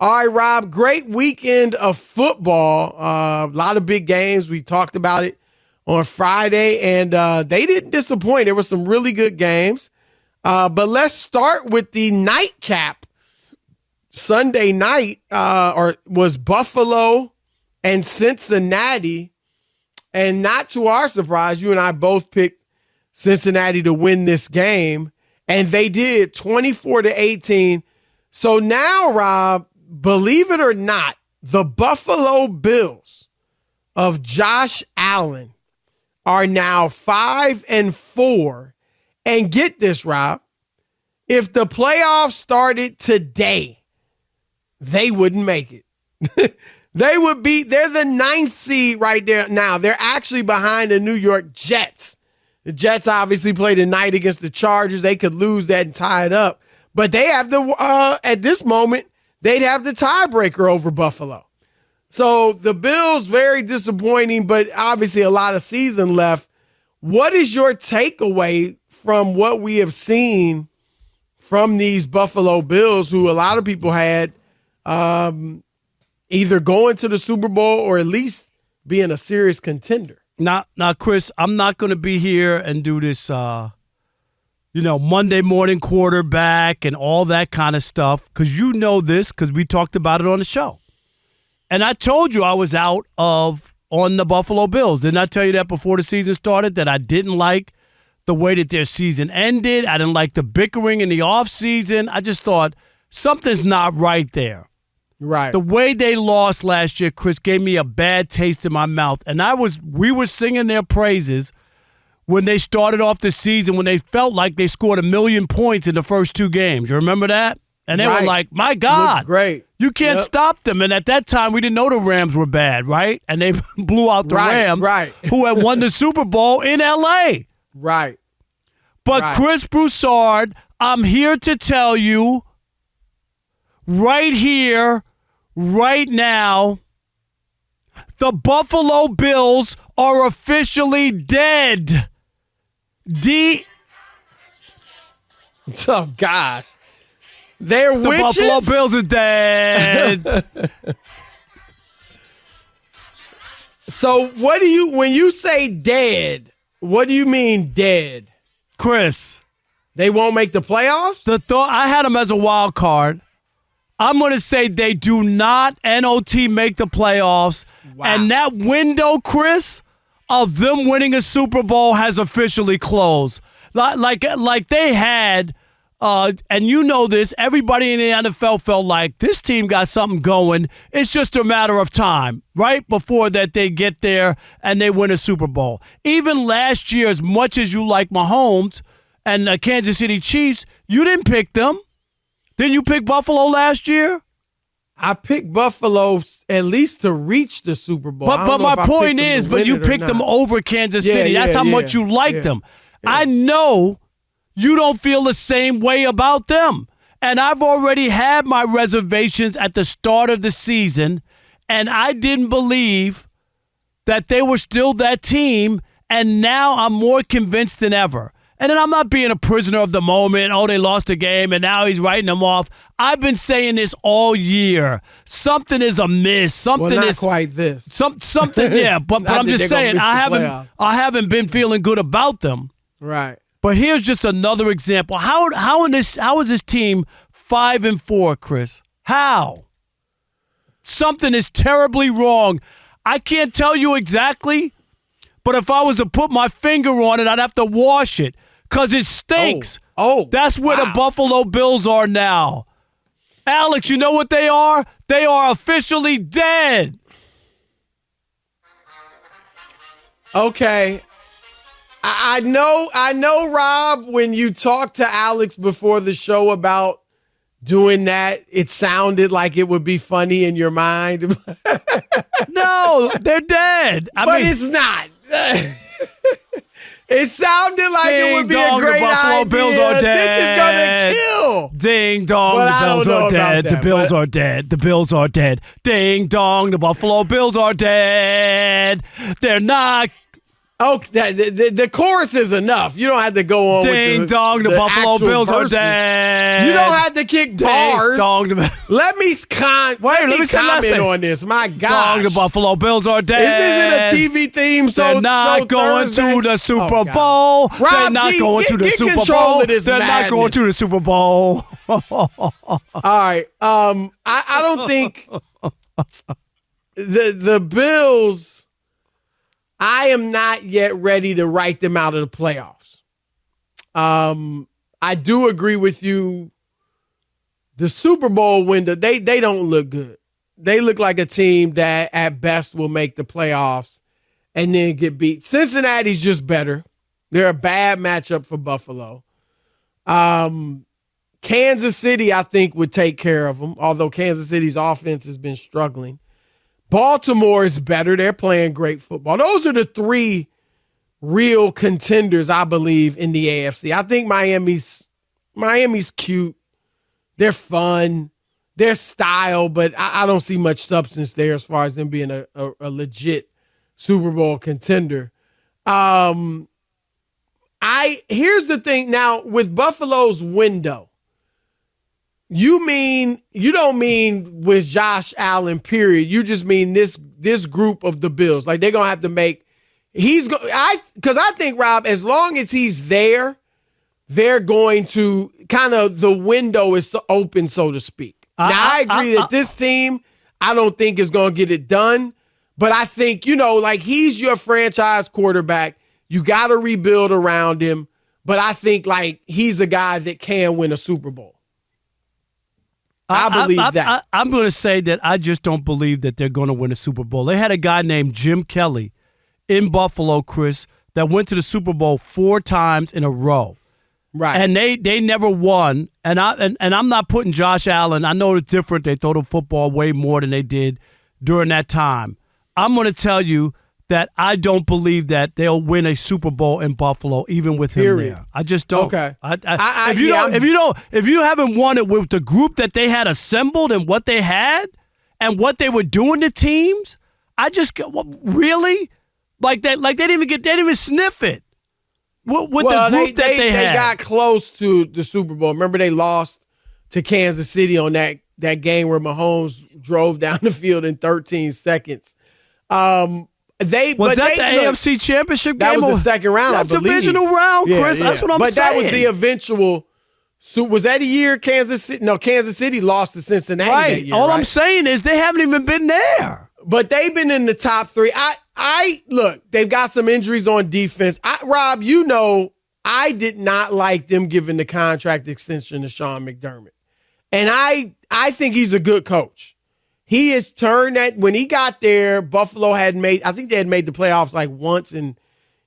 All right, Rob, great weekend of football. A lot of big games. We talked about it on Friday, and they didn't disappoint. There were some really good games. But let's start with the nightcap. Sunday night was Buffalo and Cincinnati. And not to our surprise, you and I both picked Cincinnati to win this game. And they did, 24-18. So now, Rob, believe it or not, the Buffalo Bills of Josh Allen are now 5-4. And get this, Rob, if the playoffs started today, they wouldn't make it. They're the 9th seed right there now. They're actually behind the New York Jets. The Jets obviously play tonight against the Chargers. They could lose that and tie it up. But they have at this moment, they'd have the tiebreaker over Buffalo. So the Bills, very disappointing, but obviously a lot of season left. What is your takeaway from what we have seen from these Buffalo Bills, who a lot of people had either going to the Super Bowl or at least being a serious contender? Now, Chris, I'm not going to be here and do this, Monday morning quarterback and all that kind of stuff, because you know this, because we talked about it on the show. And I told you I was out on the Buffalo Bills. Didn't I tell you that before the season started, that I didn't like the way that their season ended? I didn't like the bickering in the offseason. I just thought something's not right there. Right. The way they lost last year, Chris, gave me a bad taste in my mouth. And we were singing their praises when they started off the season, when they felt like they scored 1 million points in the first 2 games. You remember that? And they were like, my God, great. You can't stop them. And at that time, we didn't know the Rams were bad, right? And they blew out the Rams, who had won the Super Bowl in L.A. Right. But Chris Broussard, I'm here to tell you right here, right now, the Buffalo Bills are officially dead. Oh, gosh. They're the witches? Buffalo Bills are dead. So when you say dead, what do you mean dead? Chris. They won't make the playoffs? I had them as a wild card. I'm going to say they do not NOT make the playoffs. Wow. And that window, Chris, of them winning a Super Bowl has officially closed. Like they had, and you know this, everybody in the NFL felt like this team got something going. It's just a matter of time, right? Before that they get there and they win a Super Bowl. Even last year, as much as you like Mahomes and the Kansas City Chiefs, you didn't pick them. Didn't you pick Buffalo last year? I picked Buffalo at least to reach the Super Bowl. But my point is, but you picked them over Kansas City. That's how much you liked them. Yeah. I know you don't feel the same way about them. And I've already had my reservations at the start of the season, and I didn't believe that they were still that team, and now I'm more convinced than ever. And then I'm not being a prisoner of the moment. Oh, they lost the game, and now he's writing them off. I've been saying this all year. Something is amiss. Something not is quite this. Something, yeah. But I'm just saying I haven't been feeling good about them. Right. But here's just another example. How is this team 5-4, Chris? How? Something is terribly wrong. I can't tell you exactly, but if I was to put my finger on it, I'd have to wash it. Because it stinks. Oh, that's where the Buffalo Bills are now. Alex, you know what they are? They are officially dead. Okay. I know, Rob, when you talked to Alex before the show about doing that, it sounded like it would be funny in your mind. No, they're dead. But it's not. It sounded like it would be a great idea. Bills are dead. This is gonna kill. Ding dong, the Bills are dead. The Bills are dead. The Bills are dead. Ding dong, the Buffalo Bills are dead. They're not. Oh, the chorus is enough. You don't have to go on Ding with dong, the Buffalo Bills verses. are dead. You don't have to kick bars. Dong, let me comment on this. My gosh. Dong, the Buffalo Bills are dead. This isn't a TV theme, so they're not going to the Super Bowl. They're not going to the Super Bowl. They're not going to the Super Bowl. All right. I don't think the Bills. I am not yet ready to write them out of the playoffs. I do agree with you. The Super Bowl window, they don't look good. They look like a team that at best will make the playoffs and then get beat. Cincinnati's just better. They're a bad matchup for Buffalo. Kansas City, I think, would take care of them, although Kansas City's offense has been struggling. Baltimore is better. They're playing great football. Those are the three real contenders, I believe, in the AFC. I think Miami's cute. They're fun. They're style, but I don't see much substance there as far as them being a legit Super Bowl contender. Here's the thing. Now, with Buffalo's window, you don't mean with Josh Allen, period. You just mean this group of the Bills. Like, they're going to have to make – because I think, Rob, as long as he's there, they're going to – kind of the window is open, so to speak. I agree that this team, I don't think is going to get it done. But I think, like, he's your franchise quarterback. You got to rebuild around him. But I think, like, he's a guy that can win a Super Bowl. I believe that. I'm going to say that I just don't believe that they're going to win a Super Bowl. They had a guy named Jim Kelly in Buffalo, Chris, that went to the Super Bowl 4 times in a row. Right. And they never won. And I'm not putting Josh Allen. I know it's different. They throw the football way more than they did during that time. I'm going to tell you that I don't believe that they'll win a Super Bowl in Buffalo, even with him there. I just don't. Okay. If you haven't won it with the group that they had assembled and what they had and what they were doing to teams, really they didn't even sniff it. With the group that they had. They got close to the Super Bowl. Remember, they lost to Kansas City on that game where Mahomes drove down the field in 13 seconds. Was that the AFC Championship game? That was the second round, I believe. That's divisional round, Chris. Yeah. That's what I'm saying. But that was the eventual. So was that a year Kansas City? No, Kansas City lost to Cincinnati that year. All I'm saying is they haven't even been there. But they've been in the top 3. Look, they've got some injuries on defense. Rob, I did not like them giving the contract extension to Sean McDermott. And I think he's a good coach. He has turned that when he got there, Buffalo I think they had made the playoffs like once in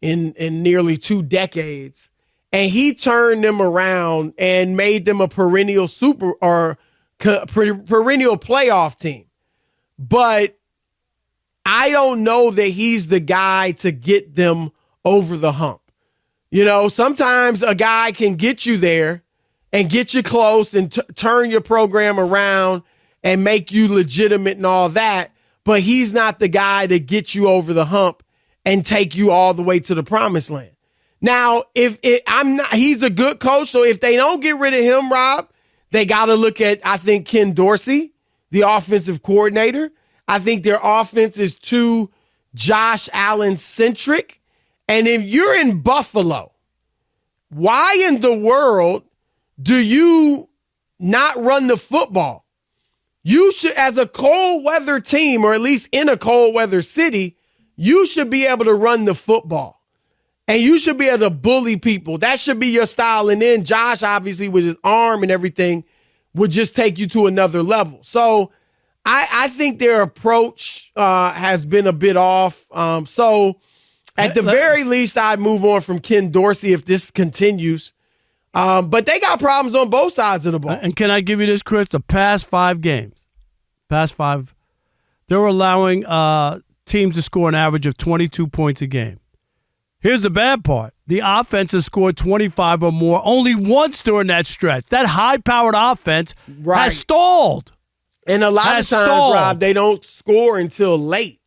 nearly 2 decades. And he turned them around and made them a perennial perennial playoff team. But I don't know that he's the guy to get them over the hump. Sometimes a guy can get you there and get you close and turn your program around and make you legitimate and all that, but he's not the guy to get you over the hump and take you all the way to the promised land. Now, he's a good coach, so if they don't get rid of him, Rob, they got to look at, I think, Ken Dorsey, the offensive coordinator. I think their offense is too Josh Allen centric. And if you're in Buffalo, why in the world do you not run the football? You should, as a cold weather team, or at least in a cold weather city, you should be able to run the football. And you should be able to bully people. That should be your style. And then Josh, obviously, with his arm and everything, would just take you to another level. So I think their approach has been a bit off. So at the very least, I'd move on from Ken Dorsey if this continues. But they got problems on both sides of the ball. And can I give you this, Chris? The past 5 games, they're allowing teams to score an average of 22 points a game. Here's the bad part. The offense has scored 25 or more only once during that stretch. That high-powered offense has stalled. And a lot of times, Rob, they don't score until late.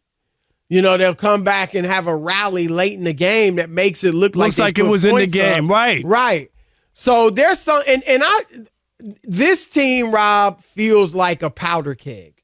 they'll come back and have a rally late in the game that makes it look Looks like they it put was in the points game, up. right? Right. So there's some, this team, Rob, feels like a powder keg.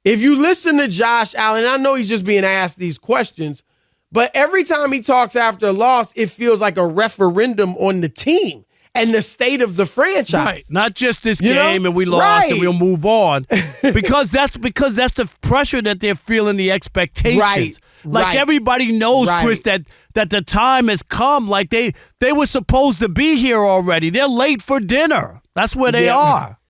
If you listen to Josh Allen, I know he's just being asked these questions, but every time he talks after a loss, it feels like a referendum on the team and the state of the franchise. Right. Not just this game and we lost and we'll move on. because that's the pressure that they're feeling, the expectations. Right. Like everybody knows, Chris, that the time has come. Like they were supposed to be here already. They're late for dinner. That's where they are.